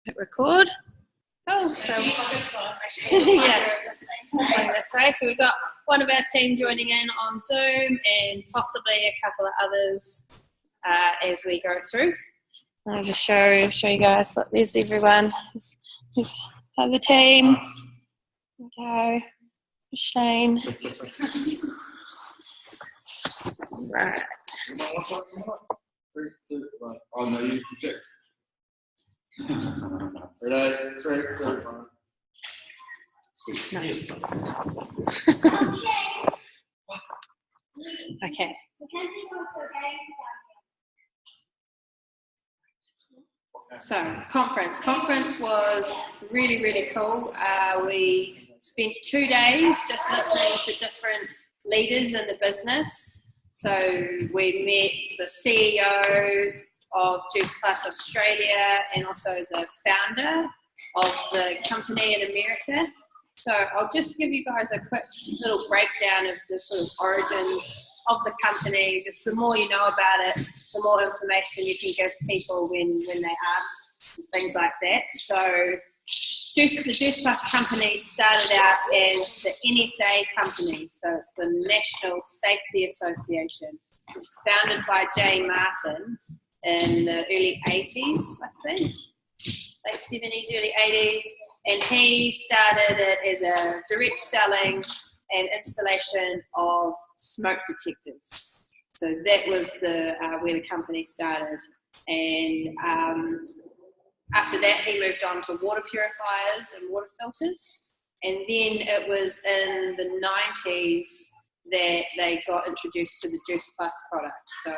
Hit record. Oh, so yeah, going this way. So we've got one of our team joining in on Zoom and possibly a couple of others as we go through. I'll just show you guys. Look, there's everyone. There's the team. Okay, Shane. Right. Oh no, you project. Ready? 3, 2, 1. Sweet. Nice. Okay. So conference was really, really cool. We spent 2 days just listening to different leaders in the business. So we met the CEO of Juice Plus Australia and also the founder of the company in America. So I'll just give you guys a quick little breakdown of the sort of origins of the company. Just the more you know about it, the more information you can give people when they ask, things like that. So the Juice Plus company started out as the NSA company, so it's the National Safety Association. It's founded by Jay Martin in the early 80s, I think, late 70s, early 80s, and he started it as a direct selling and installation of smoke detectors. So that was where the company started, and after that, he moved on to water purifiers and water filters. And then it was in the 90s that they got introduced to the Juice Plus product. So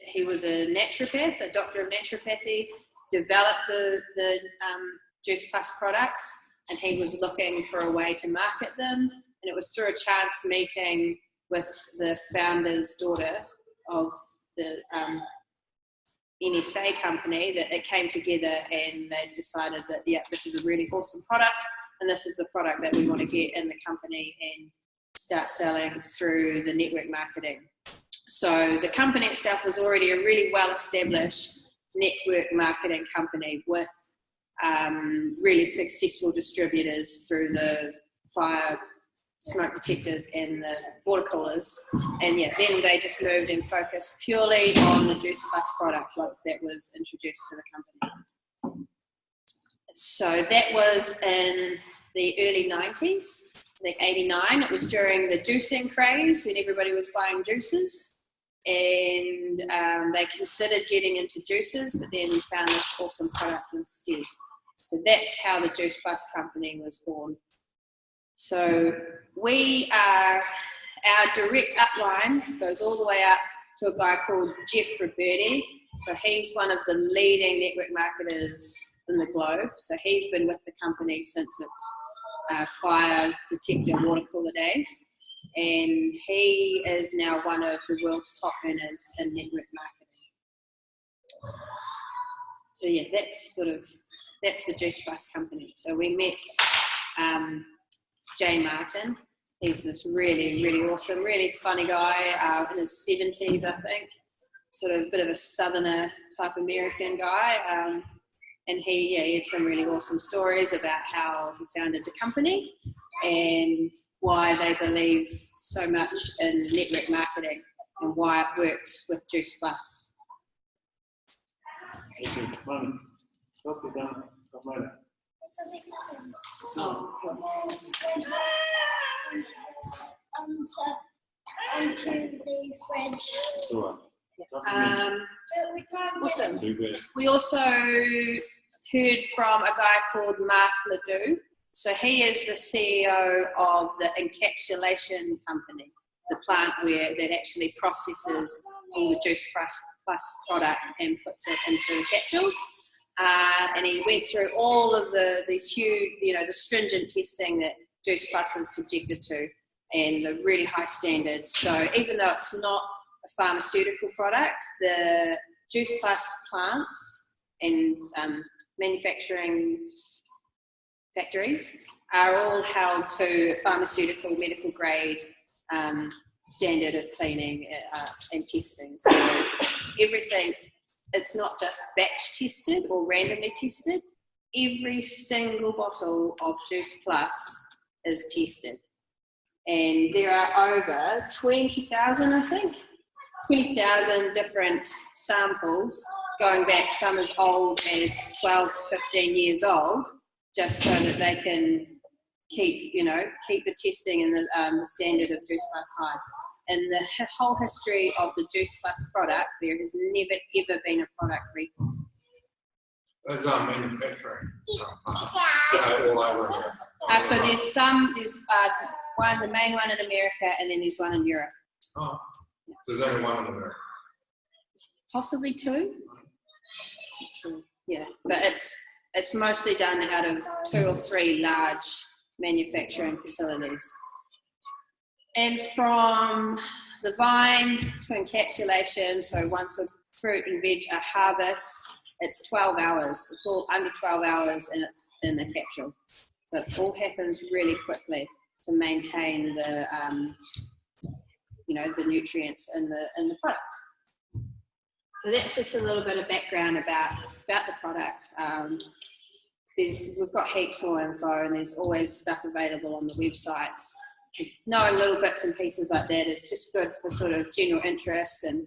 he was a naturopath, a doctor of naturopathy, developed the Juice Plus products, and he was looking for a way to market them. And it was through a chance meeting with the founder's daughter of the NSA company that it came together, and they decided that, yeah, this is a really awesome product, and this is the product that we want to get in the company and start selling through the network marketing. So the company itself was already a really well-established network marketing company with really successful distributors through the fire smoke detectors and the water coolers, and yeah, then they just moved and focused purely on the Juice Plus product once that was introduced to the company. So that was in the early 90s, I think 89. It was during the juicing craze when everybody was buying juices, and they considered getting into juices, but then we found this awesome product instead. So that's how the Juice Plus company was born. So our direct upline goes all the way up to a guy called Jeff Roberti. So he's one of the leading network marketers in the globe. So he's been with the company since its fire detector water cooler days. And he is now one of the world's top earners in network marketing. So yeah, that's the Juice Plus company. So we met Jay Martin. He's this really, really awesome, really funny guy in his 70s, I think. Sort of a bit of a southerner type American guy. And he had some really awesome stories about how he founded the company and why they believe so much in network marketing and why it works with Juice Plus. Onto the fridge. Awesome. We also heard from a guy called Mark Ledoux. So he is the CEO of the encapsulation company, the plant that actually processes all the Juice Plus product and puts it into capsules. And he went through all of these huge, the stringent testing that Juice Plus is subjected to, and the really high standards. So even though it's not a pharmaceutical product, the Juice Plus plants and manufacturing factories are all held to pharmaceutical medical grade standard of cleaning and testing. So everything it's not just batch tested or randomly tested. Every single bottle of Juice Plus is tested. And there are over 20,000, I think, 20,000 different samples going back, some as old as 12 to 15 years old, just so that they can keep the testing and the standard of Juice Plus high. In the whole history of the Juice Plus product, there has never ever been a product recall. Those are manufacturing all over America. So there's one, the main one in America, and then there's one in Europe. Oh, there's only one in America. Possibly two. Yeah, but it's mostly done out of 2 or 3 large manufacturing facilities. And from the vine to encapsulation, so once the fruit and veg are harvest, it's 12 hours. It's all under 12 hours and it's in the capsule. So it all happens really quickly to maintain the, the nutrients in the product. So that's just a little bit of background about the product. We've got heaps more info, and there's always stuff available on the websites. Just knowing little bits and pieces like that, it's just good for sort of general interest and,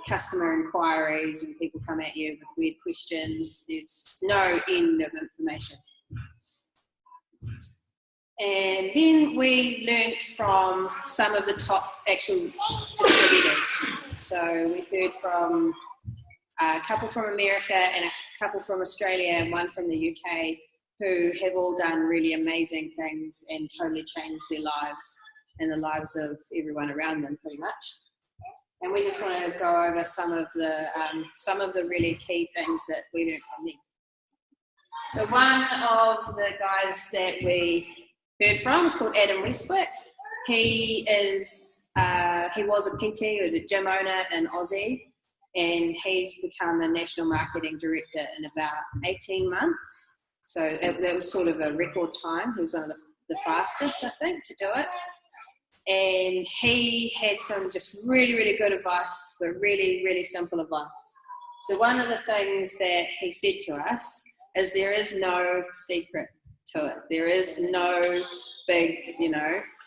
customer inquiries when people come at you with weird questions. There's no end of information. And then we learned from some of the top actual distributors. So we heard from a couple from America and a couple from Australia and one from the UK, who have all done really amazing things and totally changed their lives and the lives of everyone around them, pretty much. And we just want to go over some of the really key things that we learned from them. So one of the guys that we heard from is called Adam Westwick. He was a PT, he was a gym owner in Aussie, and he's become a national marketing director in about 18 months. So that was sort of a record time. He was one of the fastest, I think, to do it. And he had some just really, really good advice, but really, really simple advice. So one of the things that he said to us is there is no secret to it. There is no big,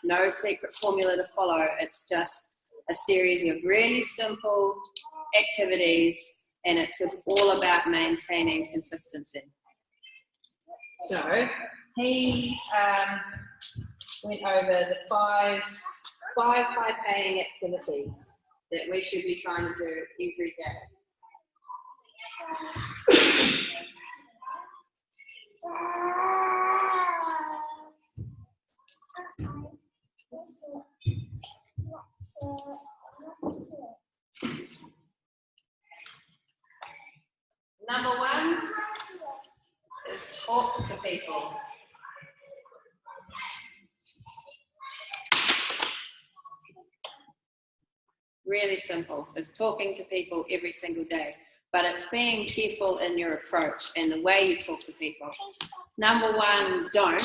no secret formula to follow. It's just a series of really simple activities, and it's all about maintaining consistency. So he went over the five high-paying activities that we should be trying to do every day. Number 1 is talk to people. Really simple. It's talking to people every single day, but it's being careful in your approach and the way you talk to people. Number 1, don't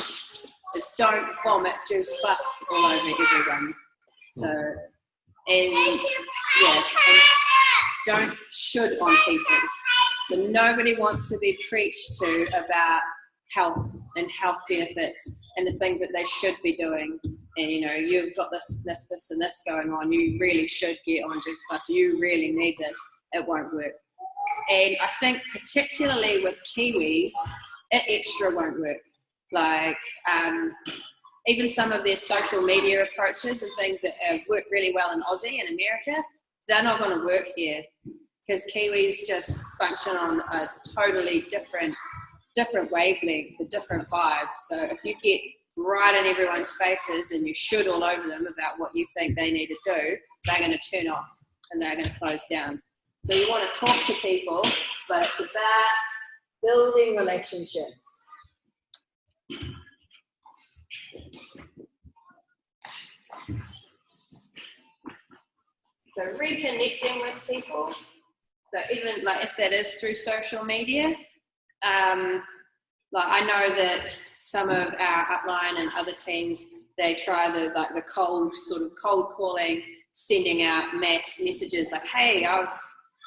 vomit Juice Plus all over everyone. So, and don't should on people. So nobody wants to be preached to about health and health benefits and the things that they should be doing. And you've got this and this going on. You really should get on Juice Plus. You really need this. It won't work. And I think particularly with Kiwis, it extra won't work. Like even some of their social media approaches and things that work really well in Aussie and America, they're not going to work here because Kiwis just function on a totally different wavelength, a different vibe. So if you get right in everyone's faces and you should all over them about what you think they need to do, they're going to turn off and they're going to close down. So you want to talk to people, but it's about building relationships. So reconnecting with people. So even like if that is through social media, like I know that some of our upline and other teams, they try the cold calling, sending out mass messages like, hey, I've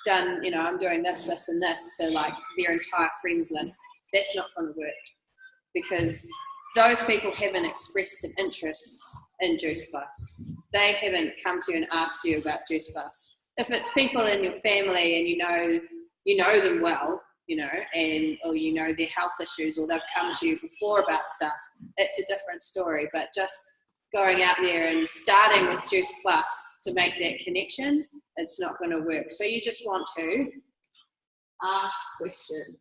done, you know, I'm doing this, this, and this to like their entire friends list, that's not going to work, because those people haven't expressed an interest in Juice Plus. They haven't come to you and asked you about Juice Plus. If it's people in your family and you know them well, you know, and or you know their health issues, or they've come to you before about stuff, it's a different story. But just going out there and starting with Juice Plus to make that connection, it's not going to work. So you just want to ask questions.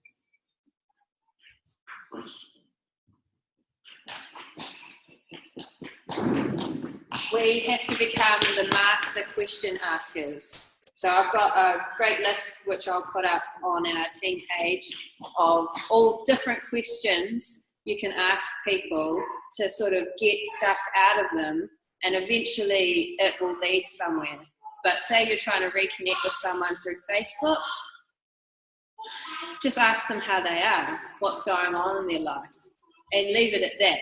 We have to become the master question askers. So I've got a great list which I'll put up on our team page of all different questions you can ask people to sort of get stuff out of them, and eventually it will lead somewhere. But say you're trying to reconnect with someone through Facebook, just ask them how they are, what's going on in their life, and leave it at that.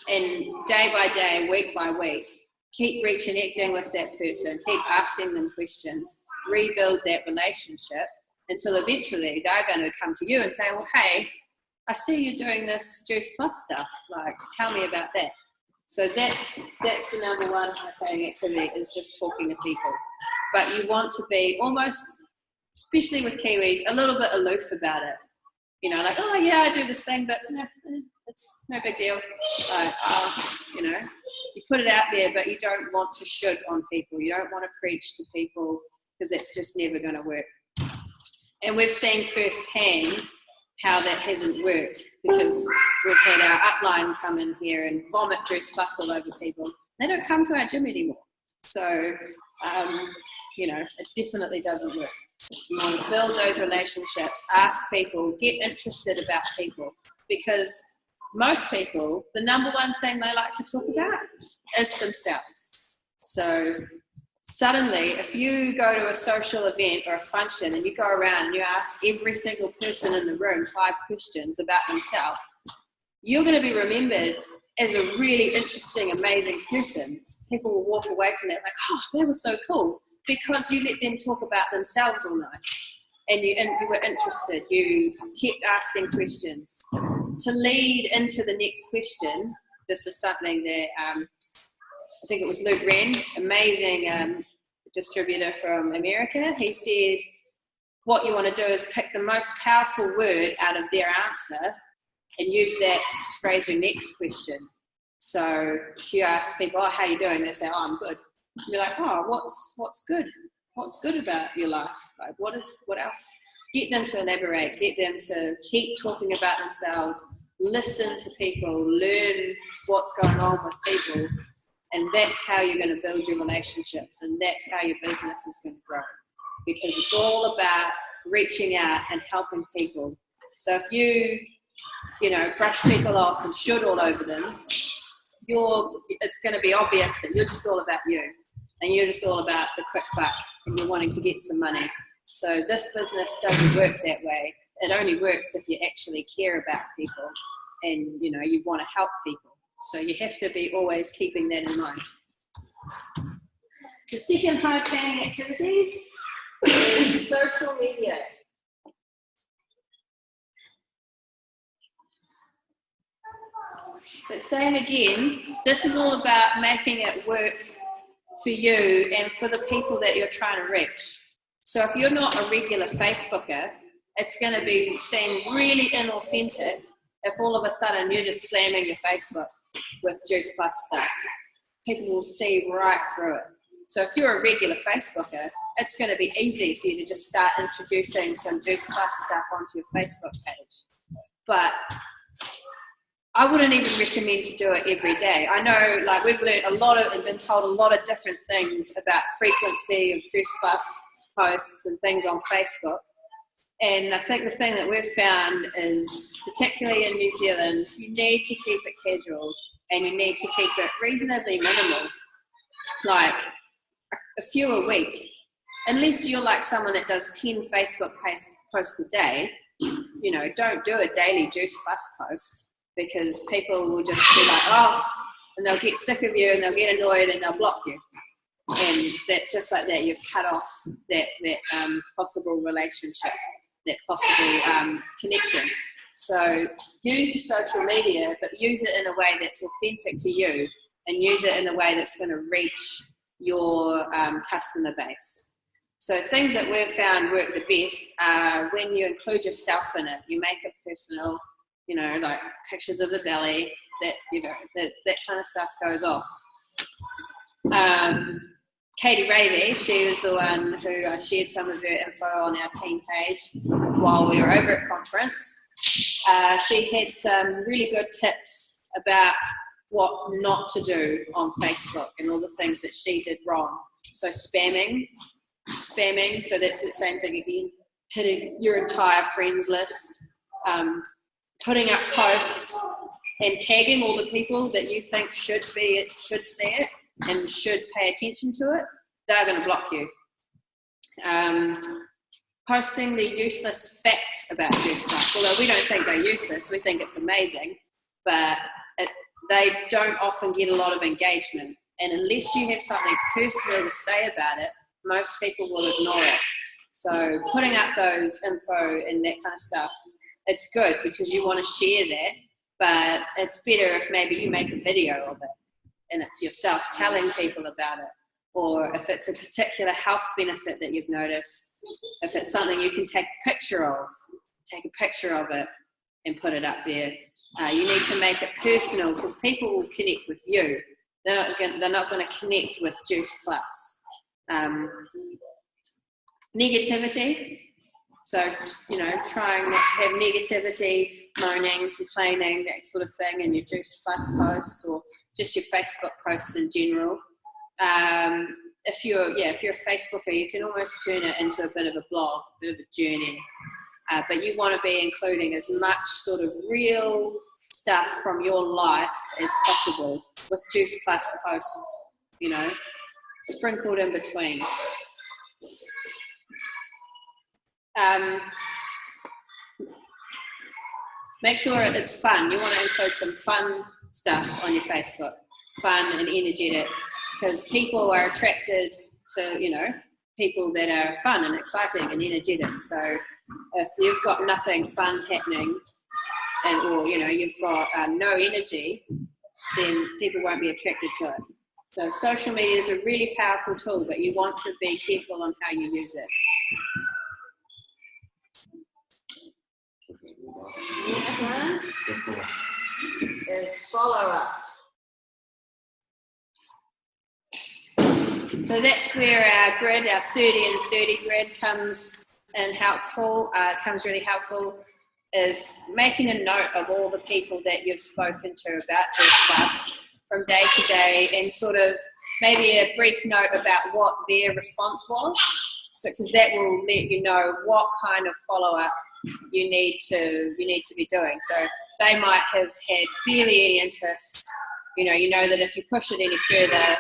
And day by day, week by week, keep reconnecting with that person, keep asking them questions, rebuild that relationship until eventually they're going to come to you and say, well, hey, I see you doing this Juice Plus stuff, like, tell me about that. So that's the number one paying activity, is just talking to people. But you want to be almost, especially with Kiwis, a little bit aloof about it. You know, like, oh yeah, I do this thing, but you know, it's no big deal. Like, you know, you put it out there, but you don't want to should on people. You don't want to preach to people, because that's just never going to work. And we've seen firsthand how that hasn't worked, because we've had our upline come in here and vomit Juice Plus all over people. They don't come to our gym anymore. So, you know, it definitely doesn't work. You want to build those relationships, ask people, get interested about people, because most people, the number one thing they like to talk about is themselves. So suddenly, if you go to a social event or a function and you go around and you ask every single person in the room 5 questions about themselves, you're going to be remembered as a really interesting, amazing person. People will walk away from that like, oh, that was so cool, because you let them talk about themselves all night, and you were interested. You kept asking questions. To lead into the next question, this is something that I think it was Luke Wren, amazing distributor from America. He said, what you want to do is pick the most powerful word out of their answer and use that to phrase your next question. So if you ask people, oh, how are you doing? They say, oh, I'm good. You're like, oh, what's good? What's good about your life? Like, what else? Get them to elaborate, get them to keep talking about themselves, listen to people, learn what's going on with people, and that's how you're going to build your relationships, and that's how your business is going to grow, because it's all about reaching out and helping people. So if you know, brush people off and should all over them, it's going to be obvious that you're just all about you, and you're just all about the quick buck, and you're wanting to get some money. So this business doesn't work that way. It only works if you actually care about people and, you know, you want to help people. So you have to be always keeping that in mind. The second high-paying activity is social media. But same again, this is all about making it work for you and for the people that you're trying to reach. So if you're not a regular Facebooker, it's going to be seem really inauthentic if all of a sudden you're just slamming your Facebook with Juice Plus stuff. People will see right through it. So if you're a regular Facebooker, it's going to be easy for you to just start introducing some Juice Plus stuff onto your Facebook page. But I wouldn't even recommend to do it every day. I know, like, we've learned and been told a lot of different things about frequency of Juice Plus posts and things on Facebook. And I think the thing that we've found is, particularly in New Zealand, you need to keep it casual and you need to keep it reasonably minimal, like a few a week. Unless you're like someone that does 10 Facebook posts a day, you know, don't do a daily Juice Plus post, because people will just be like, oh, and they'll get sick of you and they'll get annoyed and they'll block you. and that just like that, you've cut off that possible relationship, that possible connection. So use your social media, but use it in a way that's authentic to you, and use it in a way that's going to reach your customer base. So things that we've found work the best are when you include yourself in it. You make it personal, you know, like pictures of the belly, that, you know, that kind of stuff goes off. Katie Ravey, she was the one who shared some of her info on our team page while we were over at conference. She had some really good tips about what not to do on Facebook and all the things that she did wrong. So spamming, so that's the same thing again, hitting your entire friends list, putting up posts and tagging all the people that you think should see it and should pay attention to it. They're going to block you. Posting the useless facts about Juice Plus, although we don't think they're useless, we think it's amazing, but they don't often get a lot of engagement. And unless you have something personal to say about it, most people will ignore it. So putting up those info and that kind of stuff, it's good because you want to share that, but it's better if maybe you make a video of it and it's yourself telling people about it. Or if it's a particular health benefit that you've noticed, if it's something you can take a picture of, take a picture of it and put it up there. You need to make it personal because people will connect with you. They're not going to connect with Juice Plus. Negativity. So, you know, trying not to have negativity, moaning, complaining, that sort of thing in your Juice Plus posts or just your Facebook posts in general. If you're a Facebooker, you can almost turn it into a bit of a blog, a bit of a journey. But you want to be including as much sort of real stuff from your life as possible with Juice Plus posts, you know, sprinkled in between. Make sure it's fun. You want to include some fun stuff on your Facebook, fun and energetic, because people are attracted to, you know, people that are fun and exciting and energetic. So if you've got nothing fun happening or, you know, you've got no energy, then people won't be attracted to it. So social media is a really powerful tool, but you want to be careful on how you use it. Next one is follow up. So that's where our grid, our 30 and 30 grid comes in helpful, comes really helpful, is making a note of all the people that you've spoken to about Juice Plus from day to day and sort of maybe a brief note about what their response was. So, because that will let you know what kind of follow-up you need to be doing. So they might have had barely any interest. You know that if you push it any further,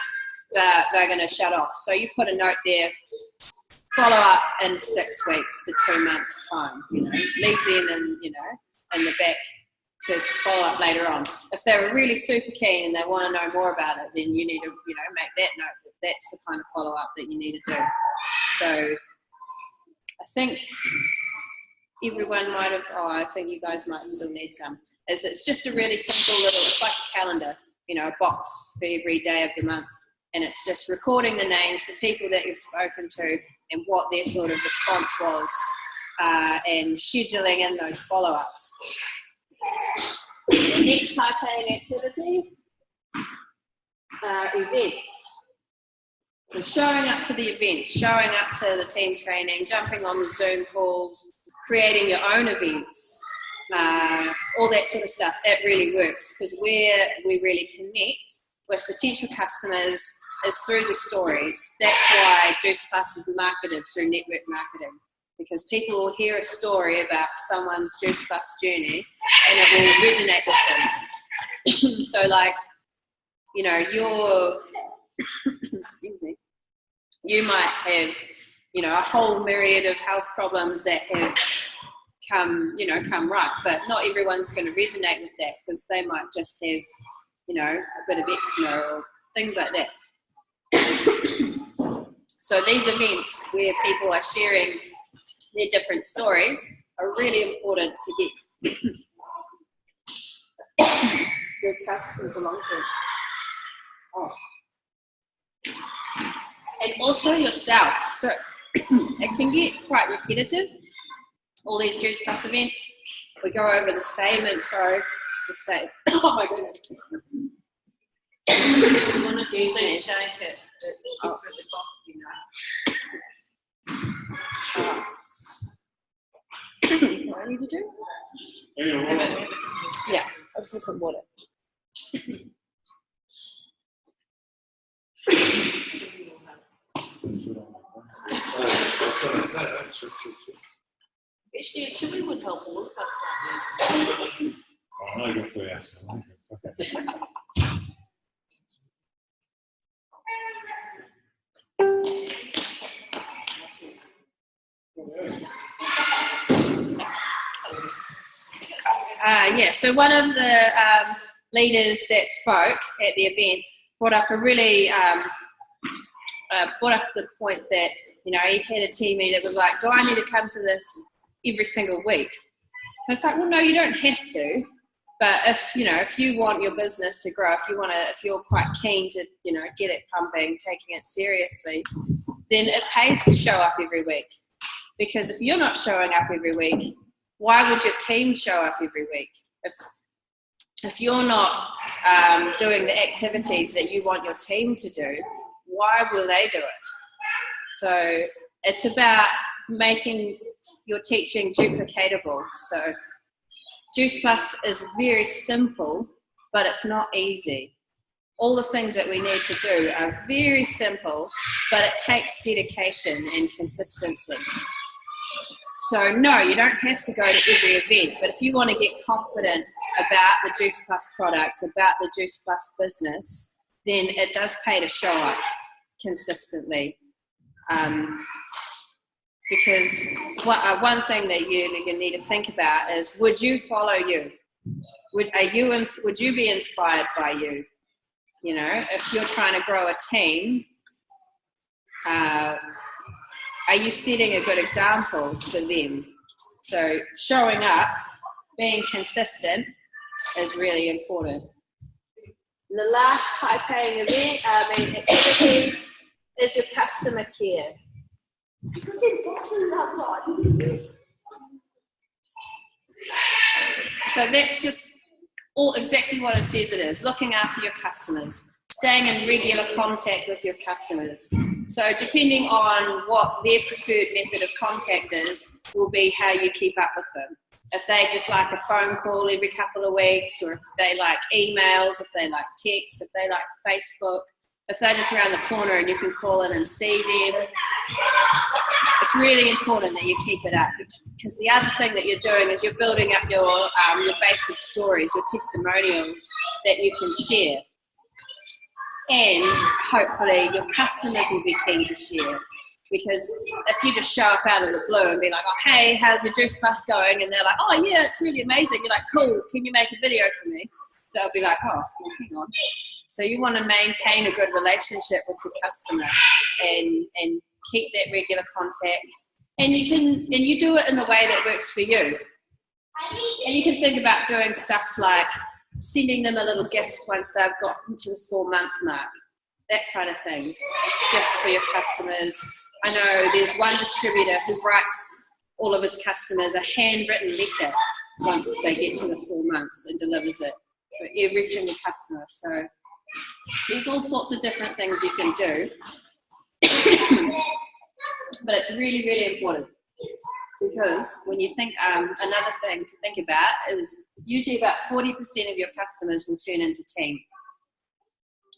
they're going to shut off. So you put a note there, follow up in 6 weeks to 2 months time, you know, leave them in the back to follow up later on. If they were really super keen and they want to know more about it, then you need to, you know, make that note that that's the kind of follow up that you need to do. So I think everyone might have, I think you guys might still need some. It's just a really simple little, it's like a calendar, you know, a box for every day of the month. And it's just recording the names, the people that you've spoken to and what their sort of response was, and scheduling in those follow-ups. The next high-paying activity are events. So showing up to the events, showing up to the team training, jumping on the Zoom calls, creating your own events, all that sort of stuff, that really works because where we really connect with potential customers is through the stories. That's why Juice Plus is marketed through network marketing, because people will hear a story about someone's Juice Plus journey and it will resonate with them. So like, you know, excuse me, you might have, you know, a whole myriad of health problems that have come right, but not everyone's going to resonate with that because they might just have, you know, a bit of eczema or things like that. So these events where people are sharing their different stories are really important to get your customers along to. Oh. And also yourself. So it can get quite repetitive. All these Juice Plus events, we go over the same info. It's the same. Oh my goodness. You want to do that? Shake it. It's at the top, you know. What do I need to do? Yeah, I'll just have some water. I was going to say that. Should. Actually, chili would help all of us. Oh, no, yo estoy haciendo. Okay. Yeah, so one of the leaders that spoke at the event brought up a really brought up the point that, you know, he had a teammate that was like, do I need to come to this every single week? And it's like, well, no, you don't have to. But if you want your business to grow, if you're quite keen to, you know, get it pumping, taking it seriously, then it pays to show up every week. Because if you're not showing up every week, why would your team show up every week? If you're not doing the activities that you want your team to do, why will they do it? So it's about making your teaching duplicatable. So Juice Plus is very simple, but it's not easy. All the things that we need to do are very simple, but it takes dedication and consistency. So no, you don't have to go to every event, but if you want to get confident about the Juice Plus products, about the Juice Plus business, then it does pay to show up consistently. Because one thing that you need to think about is, would you follow you? Would you be inspired by you? You know, if you're trying to grow a team, are you setting a good example for them? So showing up, being consistent is really important. And the last high-paying activity is your customer care. Because it bottled outside. So that's just exactly what it says it is, looking after your customers, staying in regular contact with your customers. So depending on what their preferred method of contact is, will be how you keep up with them. If they just like a phone call every couple of weeks, or if they like emails, if they like text, if they like Facebook, if they're just around the corner and you can call in and see them, it's really important that you keep it up, because the other thing that you're doing is you're building up your base of stories, your testimonials that you can share. And hopefully your customers will be keen to share. Because if you just show up out of the blue and be like, oh, hey, how's your Juice Plus going? And they're like, oh, yeah, it's really amazing. You're like, cool, can you make a video for me? They'll be like, oh, well, hang on. So you want to maintain a good relationship with your customer and keep that regular contact. And you do it in the way that works for you. And you can think about doing stuff like sending them a little gift once they've gotten to the 4-month mark, that kind of thing. Gifts for your customers. I know there's one distributor who writes all of his customers a handwritten letter once they get to the 4 months and delivers it for every single customer. So there's all sorts of different things you can do. But it's really, really important, because when you think, another thing to think about is usually about 40% of your customers will turn into team.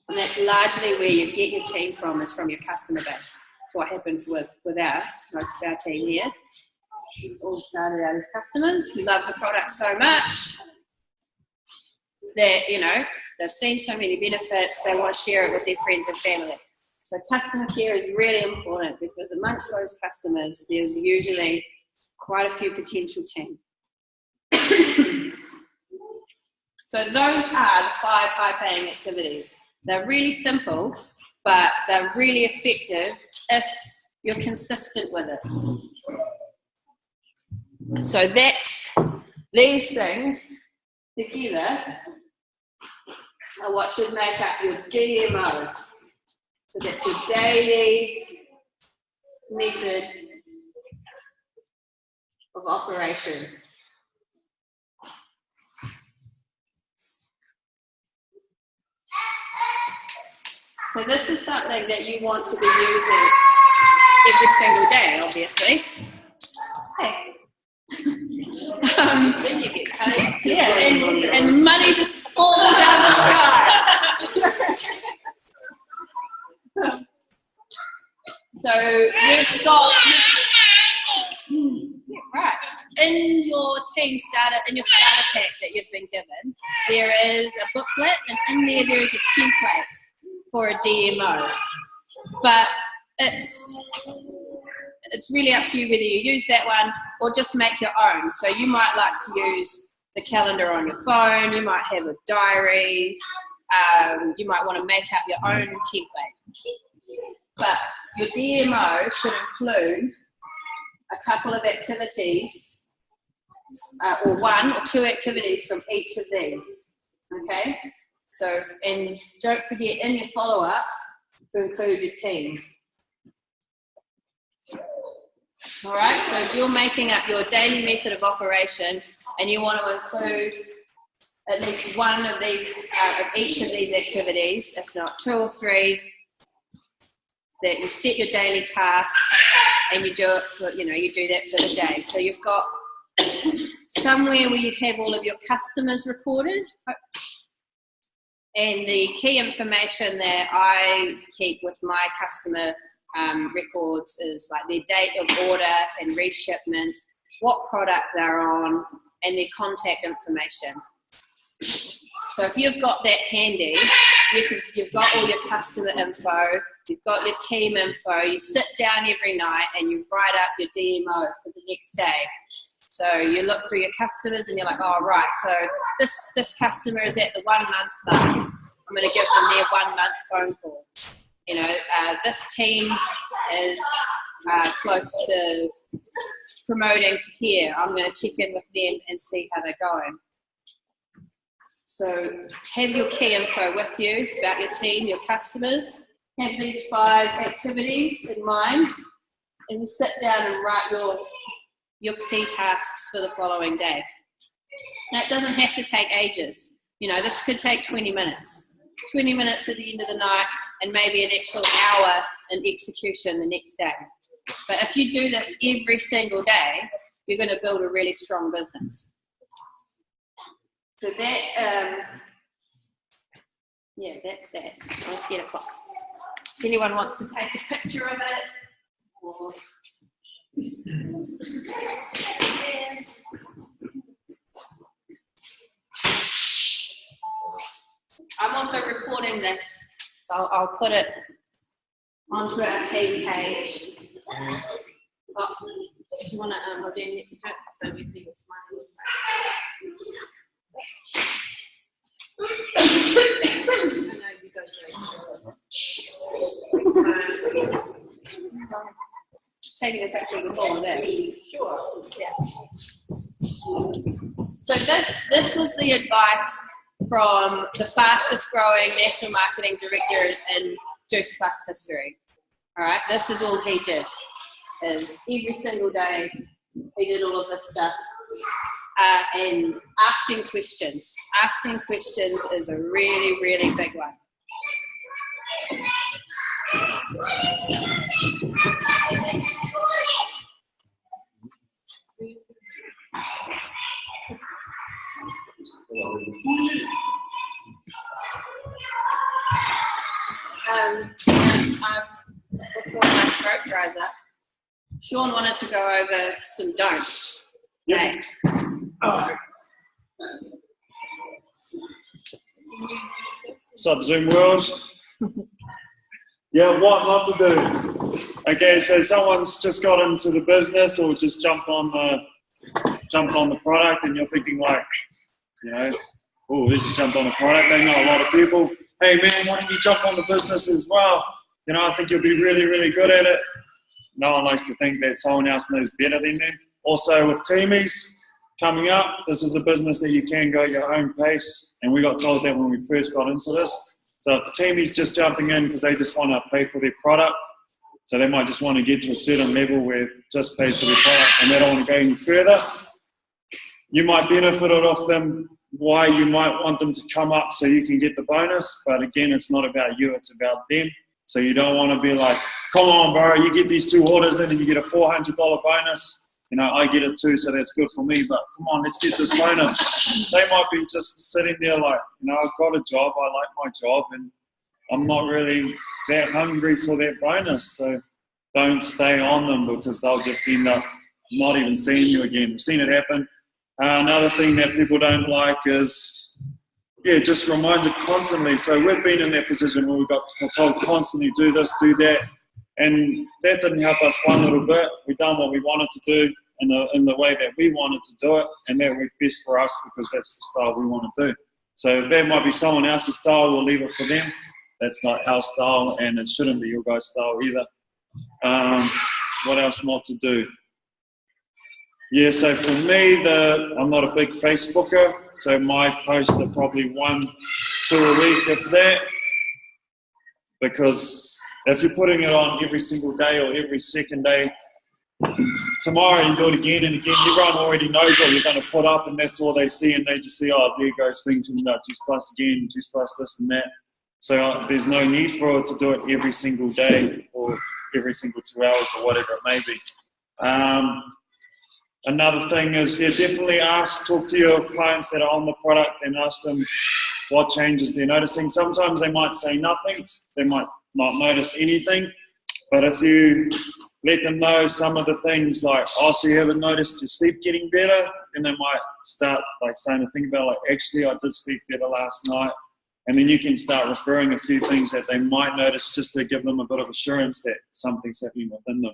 And that's largely where you get your team from, is from your customer base. That's what happened with us, most of our team here. We all started out as customers who loved the product so much that, you know, they've seen so many benefits, they want to share it with their friends and family. So customer care is really important, because amongst those customers, there's usually quite a few potential team. So those are the 5 high-paying activities. They're really simple, but they're really effective if you're consistent with it. So that's these things together are what should make up your DMO. So that's your daily method of operation. So this is something that you want to be using every single day, obviously. Hey. Then you get paid. Yeah, and money just falls out of the sky. So you've got, right, in your team starter, in your starter pack that you've been given, there is a booklet, and in there is a template for a DMO. But it's really up to you whether you use that one or just make your own. So you might like to use the calendar on your phone, you might have a diary, you might want to make up your own template. But your DMO should include a couple of activities, or one or two activities from each of these, okay? So, and don't forget in your follow-up to include your team. All right, so if you're making up your daily method of operation and you want to include at least one of these, of each of these activities, if not two or three, that you set your daily tasks and you do it for, you do that for the day. So you've got somewhere where you have all of your customers recorded. And the key information that I keep with my customer records is like their date of order and reshipment, what product they're on, and their contact information. So if you've got that handy, you've got all your customer info, you've got your team info, you sit down every night and you write up your DMO for the next day. So you look through your customers and you're like, oh, right, so this customer is at the 1 month mark. I'm going to give them their 1 month phone call. This team is close to promoting to here. I'm going to check in with them and see how they're going. So have your key info with you about your team, your customers. Have these 5 activities in mind and sit down and write your key tasks for the following day. Now, it doesn't have to take ages. This could take 20 minutes. 20 minutes at the end of the night and maybe an extra hour in execution the next day. But if you do this every single day, you're going to build a really strong business. So that, that's that. I'll just get a clock. If anyone wants to take a picture of it, or I'm also recording this, so I'll put it onto our team page. Oh, do you want to stand next to it so we see your smile? Taking a picture of the ball there. Sure. Yeah. So this was the advice from the fastest growing national marketing director in Juice Plus history. All right, this is all he did. Is every single day he did all of this stuff. And asking questions. Asking questions is a really, really big one. Before my throat dries up, Sean wanted to go over some don'ts. Yep. Sup, Zoom world? Yeah, what not to do? Okay, so someone's just got into the business or just jumped on the product, and you're thinking like, oh, they just jumped on the product. They know a lot of people. Hey man, why don't you jump on the business as well? you know, I think you'll be really, really good at it. No one likes to think that someone else knows better than them. Also with Teamies coming up, this is a business that you can go at your own pace. And we got told that when we first got into this. So if Teamies just jumping in because they just want to pay for their product, so they might just want to get to a certain level where it just pays for their product and they don't want to go any further, you might benefit off them. Why you might want them to come up so you can get the bonus, but again, it's not about you, it's about them. So you don't want to be like, come on, bro, you get these 2 orders in and you get a $400 bonus. You know, I get it too, so that's good for me, but come on, let's get this bonus. They might be just sitting there like, you know, I've got a job, I like my job, and I'm not really that hungry for that bonus. So don't stay on them because they'll just end up not even seeing you again. We've seen it happen. Another thing that people don't like is, just reminded constantly. So we've been in that position where we got told constantly, do this, do that. And that didn't help us one little bit. We've done what we wanted to do in the way that we wanted to do it. And that worked best for us because that's the style we want to do. So if that might be someone else's style, we'll leave it for them. That's not our style, and it shouldn't be your guys' style either. What else not to do? Yeah, so for me, I'm not a big Facebooker, so my posts are probably 1, 2 a week, if that. Because if you're putting it on every single day or every second day, tomorrow you do it again and again, everyone already knows what you're going to put up, and that's all they see, and they just see, oh, there goes things about Juice Plus again, Juice Plus this and that. So there's no need for it to do it every single day or every single 2 hours or whatever it may be. Another thing is, definitely talk to your clients that are on the product and ask them what changes they're noticing. Sometimes they might say nothing, they might not notice anything, but if you let them know some of the things like, oh, so you haven't noticed your sleep getting better, then they might starting to think about like, actually I did sleep better last night. And then you can start referring a few things that they might notice just to give them a bit of assurance that something's happening within them.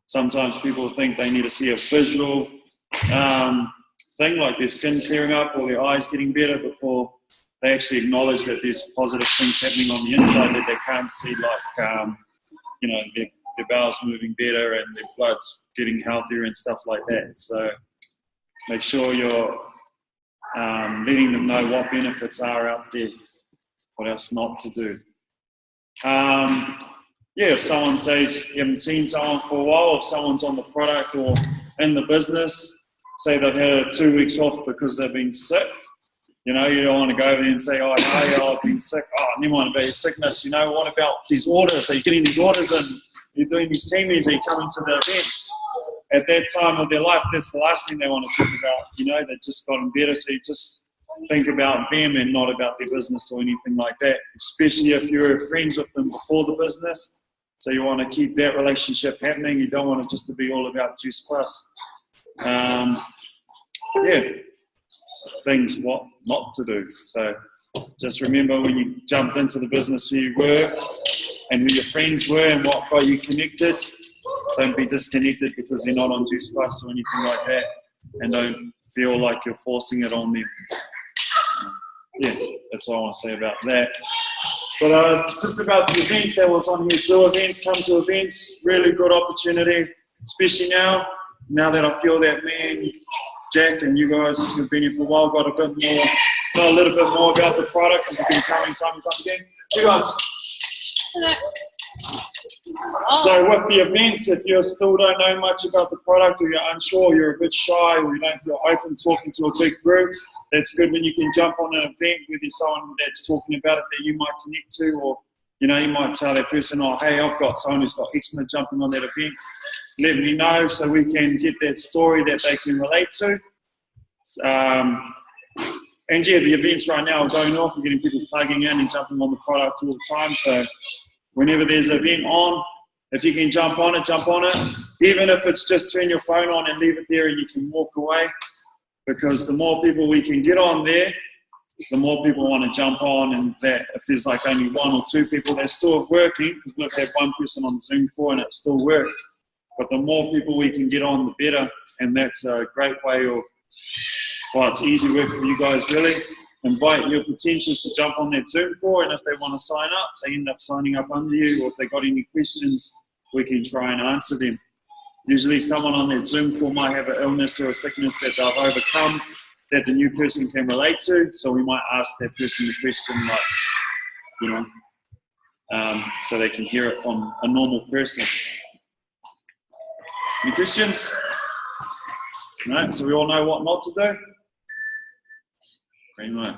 Sometimes people think they need to see a visual thing like their skin clearing up or their eyes getting better before they actually acknowledge that there's positive things happening on the inside that they can't see, like, their bowels moving better and their blood's getting healthier and stuff like that. So make sure you're letting them know what benefits are out there. What else not to do? If someone says you haven't seen someone for a while, if someone's on the product or in the business, say they've had 2 weeks off because they've been sick, you don't want to go over there and say, oh, no, I've been sick. Oh, never mind about your sickness. What about these orders? Are you getting these orders and you're doing these teamies? Are you coming to the events? At that time of their life, that's the last thing they want to talk about. They've just gotten better, so you just think about them and not about their business or anything like that, especially if you're friends with them before the business. So you want to keep that relationship happening. You don't want it just to be all about Juice Plus. Things what not to do. So just remember when you jumped into the business who you were and who your friends were and what got you connected. Don't be disconnected because they're not on Juice Plus or anything like that, and don't feel like you're forcing it on them. That's all I want to say about that. But just about the events that was on here, do events, come to events, really good opportunity, especially now that I feel that me and Jack and you guys who've been here for a while got a little bit more about the product because we've been coming time and time again. You guys. So with the events, if you still don't know much about the product or you're unsure, you're a bit shy or you don't feel open talking to a big group, that's good when you can jump on an event with someone that's talking about it that you might connect to, or you might tell that person, oh, hey, I've got someone who's got eczema jumping on that event. Let me know so we can get that story that they can relate to. The events right now are going off. We're getting people plugging in and jumping on the product all the time. So whenever there's an event on, if you can jump on it, even if it's just turn your phone on and leave it there and you can walk away, because the more people we can get on there, the more people want to jump on, and that if there's like only 1 or 2 people that's still working, because we've had 1 person on the Zoom call and it still works, but the more people we can get on, the better, and that's a great way of, it's easy work for you guys really, invite your potentials to jump on that Zoom call, and if they want to sign up, they end up signing up under you, or if they got any questions, we can try and answer them. Usually someone on that Zoom call might have an illness or a sickness that they've overcome that the new person can relate to, so we might ask that person the question, like, you know, so they can hear it from a normal person. Any questions? No, so we all know what not to do? Very much.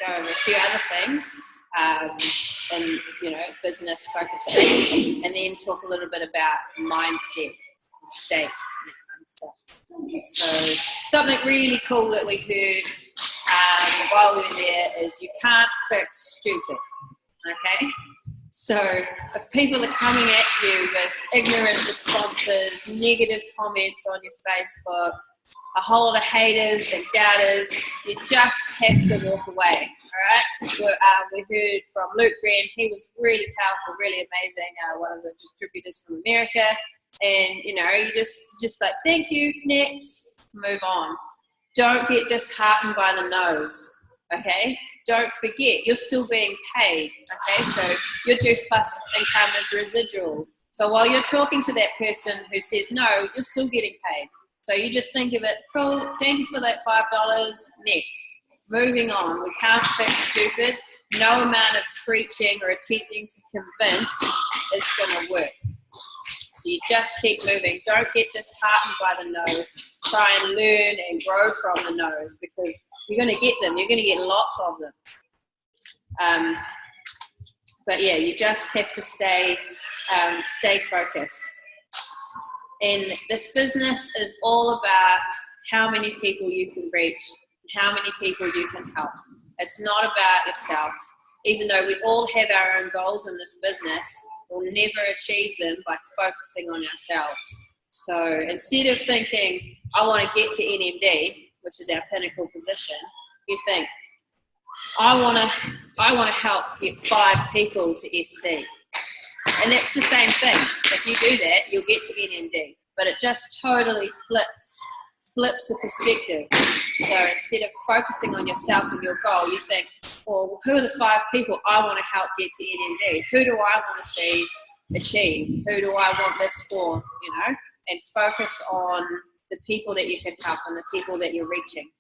Go over a few other things, and business focused things, and then talk a little bit about mindset, state, and that kind of stuff. So something really cool that we heard while we were there is you can't fix stupid. Okay. So if people are coming at you with ignorant responses, negative comments on your Facebook, a whole lot of haters and doubters, you just have to walk away, all right? We heard from Luke Grant. He was really powerful, really amazing, one of the distributors from America. And, you just like, thank you, next, move on. Don't get disheartened by the no's, okay? Don't forget, you're still being paid, okay? So your Juice Plus income is residual. So while you're talking to that person who says no, you're still getting paid. So you just think of it, cool, thank you for that $5, next. Moving on, we can't fix stupid. No amount of preaching or attempting to convince is gonna work. So you just keep moving. Don't get disheartened by the no's. Try and learn and grow from the no's, because you're going to get them. You're going to get lots of them. But yeah, you just have to stay focused. And this business is all about how many people you can reach, how many people you can help. It's not about yourself. Even though we all have our own goals in this business, we'll never achieve them by focusing on ourselves. So instead of thinking, I want to get to NMD, which is our pinnacle position, you think, I want to help get 5 people to SC. And that's the same thing. If you do that, you'll get to NMD. But it just totally flips the perspective. So instead of focusing on yourself and your goal, you think, well, who are the 5 people I want to help get to NMD? Who do I want to see achieve? Who do I want this for, And focus on the people that you can help and the people that you're reaching.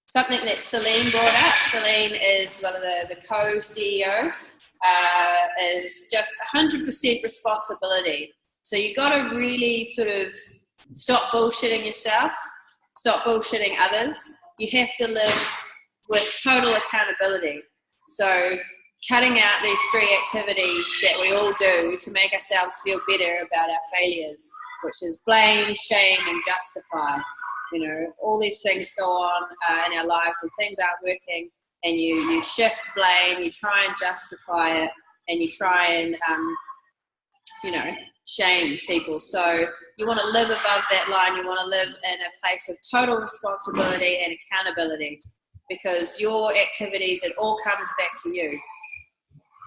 Something that Celine brought up, Celine is one of the co-CEO, is just 100% responsibility. So you got to really sort of stop bullshitting yourself, stop bullshitting others. You have to live with total accountability. So cutting out these 3 activities that we all do to make ourselves feel better about our failures, which is blame, shame, and justify. All these things go on in our lives when things aren't working, and you shift blame, you try and justify it, and you try and, shame people. So you want to live above that line. You want to live in a place of total responsibility and accountability, because your activities, it all comes back to you.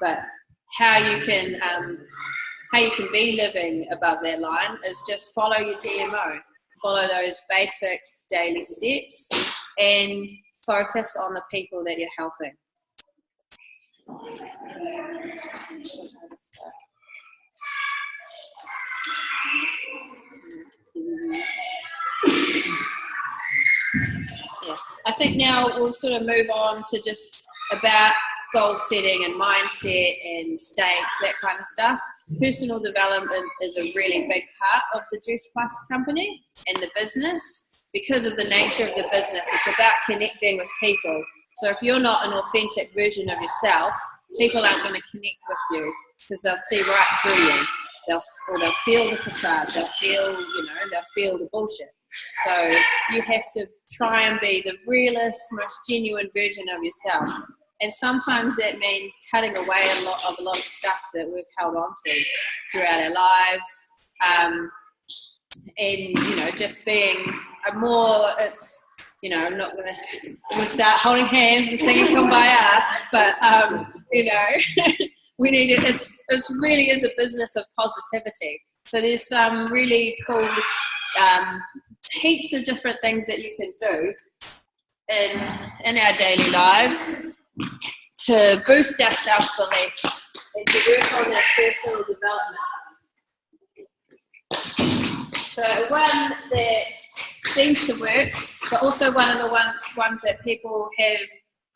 But how you can be living above that line is just follow your DMO, follow those basic daily steps, and focus on the people that you're helping. Yeah. I think now we'll sort of move on to just about goal setting and mindset and state, that kind of stuff. Personal development is a really big part of the Juice Plus company and the business. Because of the nature of the business, it's about connecting with people. So if you're not an authentic version of yourself, people aren't going to connect with you, because they'll see right through you. They'll feel the facade. They'll feel the bullshit. So you have to try and be the realest, most genuine version of yourself. And sometimes that means cutting away a lot of stuff that we've held on to throughout our lives. And, just being a more, I'm not going to start holding hands and singing Kumbaya, but, we need it. It really is a business of positivity. So there's some really cool, heaps of different things that you can do in our daily lives to boost our self-belief and to work on that personal development. So one that seems to work, but also one of the ones that people have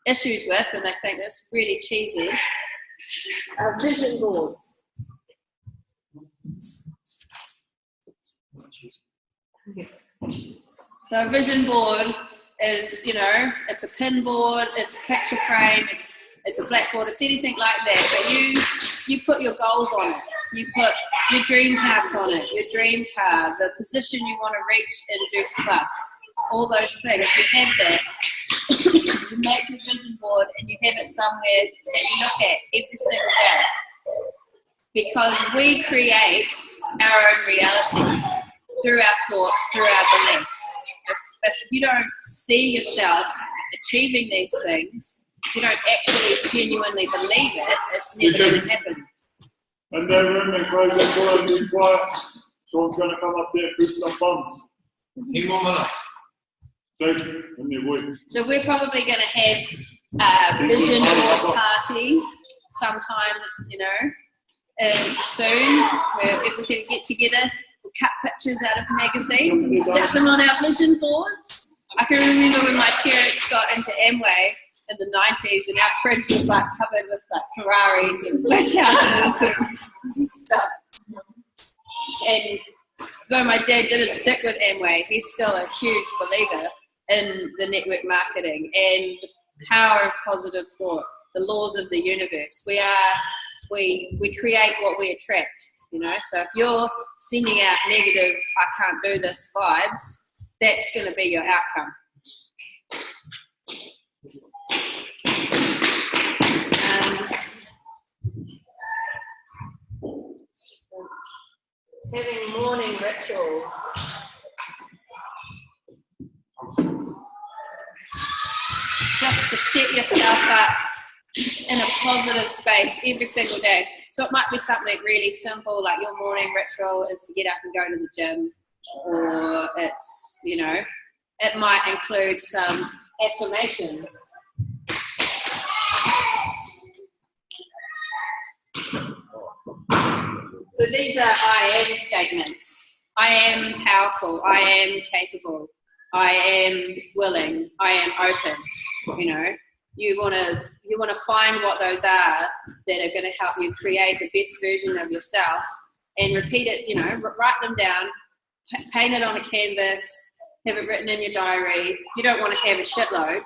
issues with and they think that's really cheesy, are vision boards. So a vision board is, it's a pin board, it's a picture frame, it's a blackboard, it's anything like that, but you put your goals on it, you put your dream house on it, your dream car, the position you want to reach in Juice Plus, all those things, you have that. You make your vision board and you have it somewhere that you look at every single day. Because we create our own reality through our thoughts, through our beliefs. If you don't see yourself achieving these things, if you don't actually genuinely believe it, it's never going to happen. In that room and close that door and be quiet. Sean's going to come up there and put some bumps. 10 more minutes. Take it in their work. So we're probably going to have a vision board party sometime, soon, where if we can get together, we'll cut pictures out of magazines and stick them on our vision boards. I can remember when my parents got into Amway in the 90s and our fridge was like covered with like Ferraris and flash houses and stuff. And though my dad didn't stick with Amway, he's still a huge believer in the network marketing and the power of positive thought, the laws of the universe. We create what we attract, So if you're sending out negative, I can't do this vibes, that's going to be your outcome. Having morning rituals. Just to set yourself up in a positive space every single day. So it might be something really simple, like your morning ritual is to get up and go to the gym, or it's, it might include some affirmations. So these are I am statements. I am powerful. I am capable. I am willing. I am open. You want to find what those are that are going to help you create the best version of yourself and repeat it. Write them down, paint it on a canvas, have it written in your diary. You don't want to have a shitload.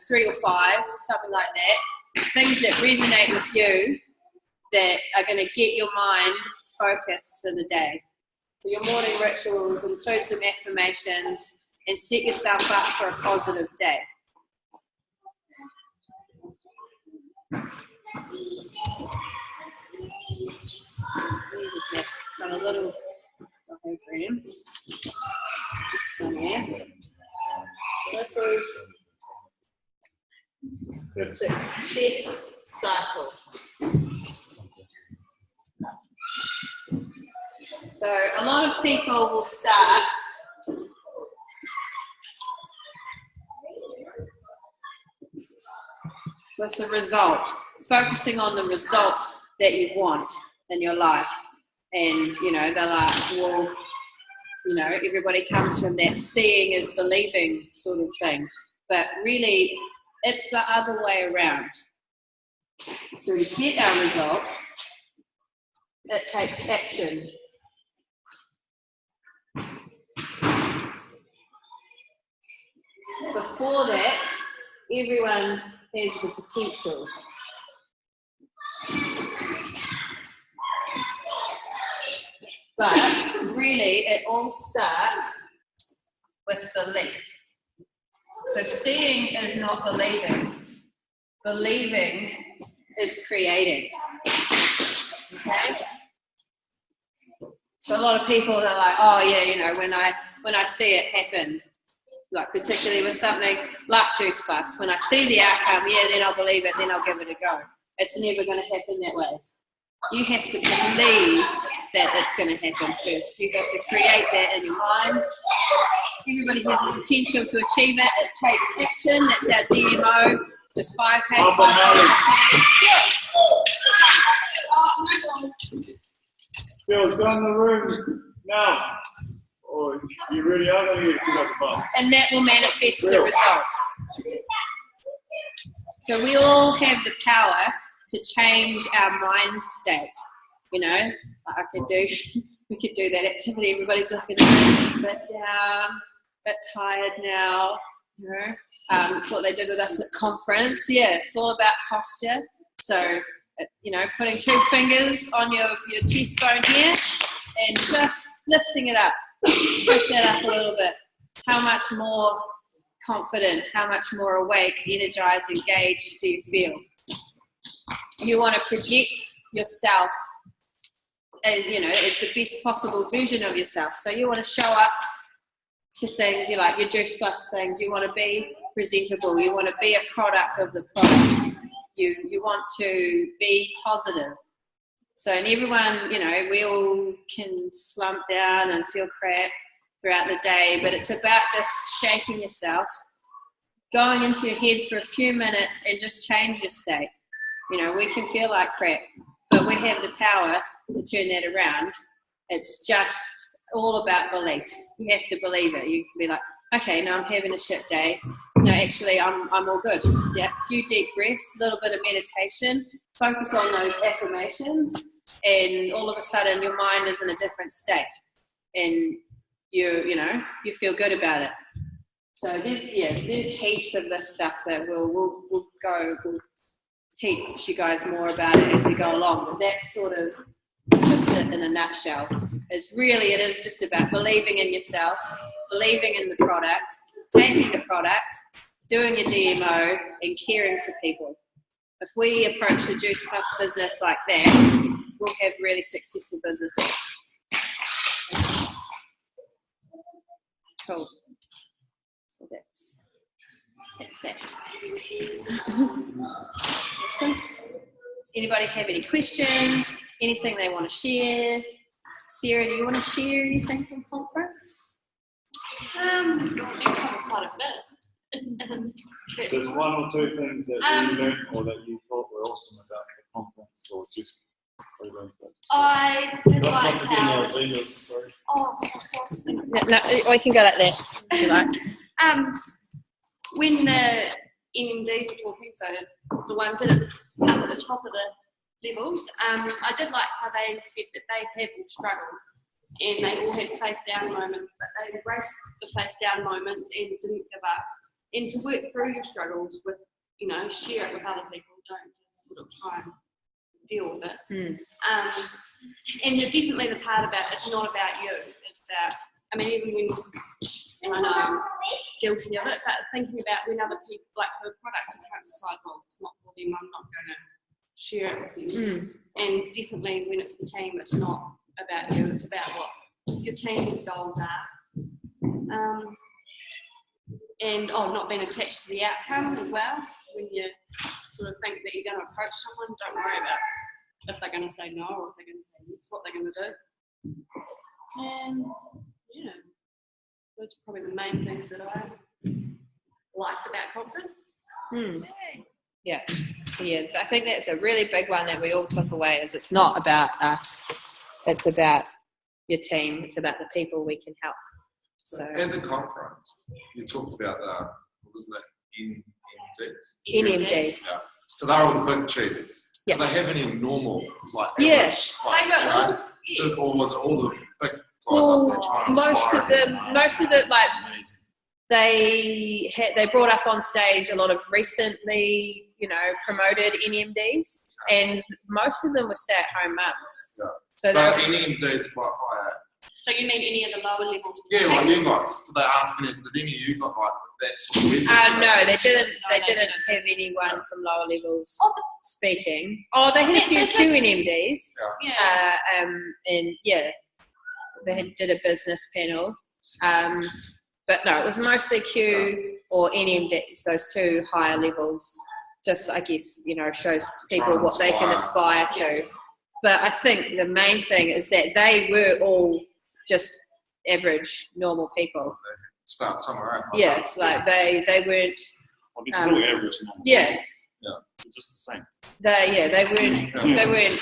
3 or 5, something like that. Things that resonate with you, that are going to get your mind focused for the day. So your morning rituals include some affirmations and set yourself up for a positive day. Got a little diagram. This is the success cycle. So a lot of people will start with the result, focusing on the result that you want in your life. And, they're like, well, everybody comes from that seeing is believing sort of thing. But really, it's the other way around. So to get our result, it takes action. Before that, everyone has the potential. But really, it all starts with belief. So seeing is not believing. Believing is creating. Okay? So a lot of people are like, oh yeah, when I see it happen, like particularly with something like Juice Plus, when I see the outcome, yeah, then I'll believe it, then I'll give it a go. it's never going to happen that way. You have to believe that it's going to happen first. You have to create that in your mind. Everybody has the potential to achieve it. It takes action. That's our DMO. Just 5 Phil's go in the room now. Or you really are going to get pick up the ball. and that will manifest the result. So we all have the power to change our mind state. You know, we could do that activity. Everybody's looking a bit down, a bit tired now. You know, that's what they did with us at conference. Yeah, it's all about posture. So, you know, putting 2 fingers on your chest bone here and just lifting it up. Push that up a little bit. How much more confident, how much more awake, energized, engaged do you feel? You want to project yourself as, you know, as the best possible version of yourself. So you want to show up to things, you like your Juice Plus things. You want to be presentable. You want to be a product of the product. You want to be positive. So, and everyone, you know, we all can slump down and feel crap throughout the day, but it's about just shaking yourself, going into your head for a few minutes and just change your state. You know, we can feel like crap, but we have the power to turn that around. It's just all about belief. You have to believe it. You can be like, okay, no, I'm having a shit day. No, actually, I'm all good. Yeah, a few deep breaths, a little bit of meditation, focus on those affirmations, and all of a sudden your mind is in a different state, and you feel good about it. So there's heaps of this stuff that we'll teach you guys more about it as we go along. But that's sort of just it in a nutshell. It is just about believing in yourself, believing in the product, taking the product, doing your DMO, and caring for people. If we approach the Juice Plus business like that, we'll have really successful businesses. Cool. So that's that. Awesome. Does anybody have any questions? Anything they want to share? Sarah, do you want to share anything from conference? We covered quite a bit. There's 1 or 2 things that you learned or that you thought were awesome about the conference, or just I did like not how. sorry. Oh, sorry. No, I can go like that if you like. When the NMDs were talking, so the ones that are up at the top of the levels, I did like how they said that they have all struggled and they all had face down moments, but they embraced the face down moments and didn't give up. And to work through your struggles with, you know, share it with other people, don't just sort of try and deal with it. And you're definitely the part about it's not about you, it's about, I mean, even when, and I know I'm guilty of it, but thinking about when other people, like the product, you can't decide, well, it's not for them, I'm not going to share it with you. And definitely when it's the team, it's not about you, it's about what your team goals are. And not being attached to the outcome as well. When you sort of think that you're going to approach someone, don't worry about if they're going to say no or if they're going to say yes, what they're going to do. And yeah, those are probably the main things that I liked about conference. Yeah, I think that's a really big one that we all took away, is it's not about us, it's about your team, it's about the people we can help. So at the conference, you talked about what was that? NMDs. Yeah. So they're all the big cheeses. Yeah. Do they have any normal, like, Yeah. average, like, They got right? yes. Or was it all the big guys Well, up there trying to most of the like they brought up on stage a lot of recently, you know, promoted NMDs, and most of them were stay-at-home mums. Yeah. So But NMD is quite high. So you mean any of the lower levels? Yeah, like you guys. Did they ask any? Did any of you got like that sort of level? no, they didn't. No, They they didn't didn't. have anyone from lower levels Oh, speaking. Oh, they had a few This is- QNMDs. Yeah. And yeah, they did a business panel. But no, it was mostly Q or NMDs, those 2 higher levels. just, I guess, shows people Try and what they can aspire to. But I think the main thing is that they were all just average, normal people. Start somewhere else. Yes, like they weren't. Well, they're still average now. Yeah, They're just the same. they weren't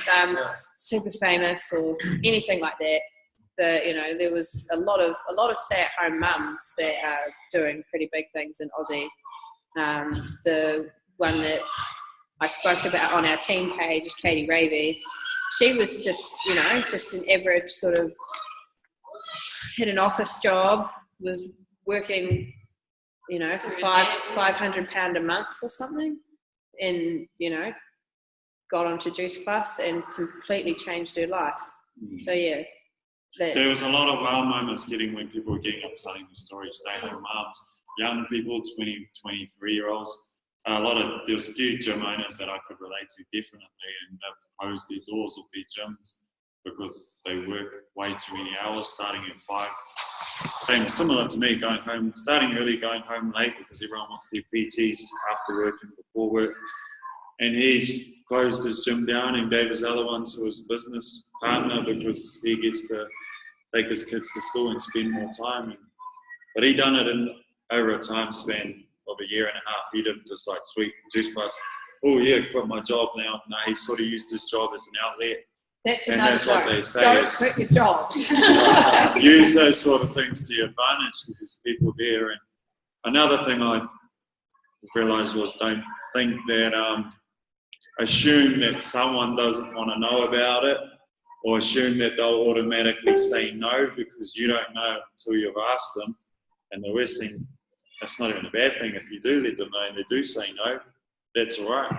super famous or anything like that. There was a lot of stay-at-home mums that are doing pretty big things in Aussie. The one that I spoke about on our team page, Katie Ravey, she was just an average sort of, had an office job, was working, for £500 a month or something, and got onto Juice Plus and completely changed her life. So yeah. There was a lot of wow moments when people were getting up telling the story, stay-at-home moms, young people, 20, 23-year-olds. There was a few gym owners that I could relate to definitely, and they've closed their doors of their gyms because they work way too many hours, starting at 5. Similar to me, starting early, going home late because everyone wants their PTs after work and before work. And he's closed his gym down and gave his other one to his business partner because he gets to take his kids to school and spend more time. But he done it in over a time span of a year and a half. He didn't just sweet Juice Plus, oh yeah, quit my job now. No, he sort of used his job as an outlet. That's what they say. Don't quit your job. Use those sort of things to your advantage because there's people there. And another thing I realised was don't think that, assume that someone doesn't want to know about it, or assume that they'll automatically say no because you don't know until you've asked them. And the worst thing, that's not even a bad thing if you do let them know and they do say no, that's all right.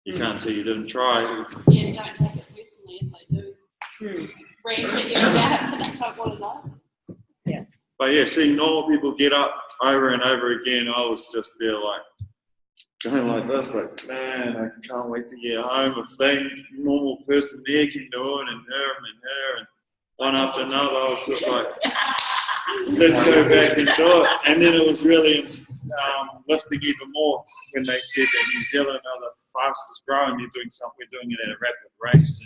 You can't say you didn't try. Yeah, don't take it personally if they do. Rant at you about it, but they don't want to know. Yeah. But yeah, seeing normal people get up over and over again, I was just there going like this, man, I can't wait to get home. A thing, normal person there can do it, and her, and one after another, I was just let's go back and do it. And then it was really lifting even more when they said that New Zealand are the fastest growing. We're doing it at a rapid race.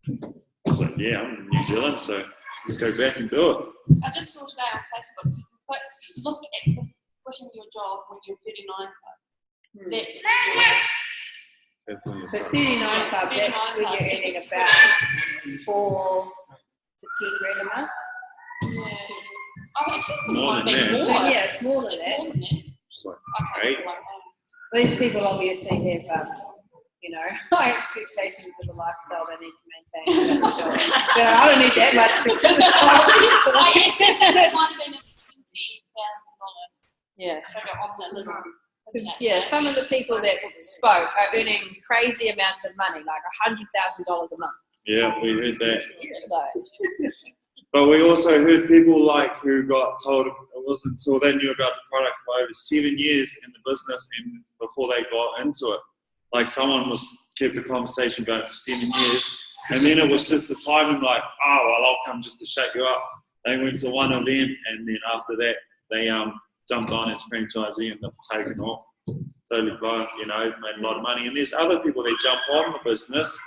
And I was yeah, I'm in New Zealand, so let's go back and do it. I just saw today on Facebook, look at quitting your job when you're 39. That's So 39 club, that's when you're earning about 4 to 10 grand a month. Yeah. Oh, actually, More it might than be that. more. Yeah, it's more than It's that. more than that. It's Okay, great. These people obviously have, high expectations of the lifestyle they need to maintain. But I don't need that much to quit the job. I accept that might have been a $20,000 Yeah. figure on the little. Yeah, some of the people that spoke are earning crazy amounts of money, like $100,000 a month. Yeah, we heard that. Like, But we also heard people who got told it wasn't until they knew about the product for over 7 years in the business and before they got into it. Someone kept the conversation going for 7 years, and then it was just the timing I'll come just to shut you up. They went to one event, and then after that, they jumped on as franchisee and they've taken off. Totally blown, made a lot of money. And there's other people that jump on the business,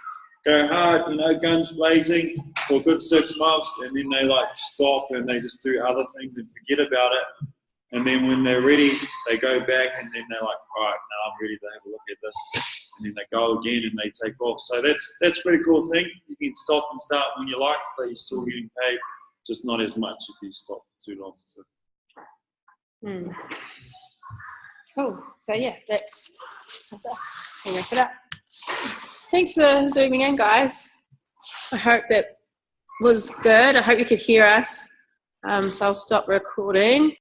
go hard, guns blazing for a good 6 months, and then they stop and they just do other things and forget about it. And then when they're ready, they go back and then they're like, all right, now I'm ready to have a look at this. And then they go again and they take off. So that's a pretty cool thing. You can stop and start when you like, but you're still getting paid, just not as much if you stop for too long. So. Cool. So yeah, that's us. We'll wrap it up. Thanks for zooming in, guys. I hope that was good. I hope you could hear us. So I'll stop recording.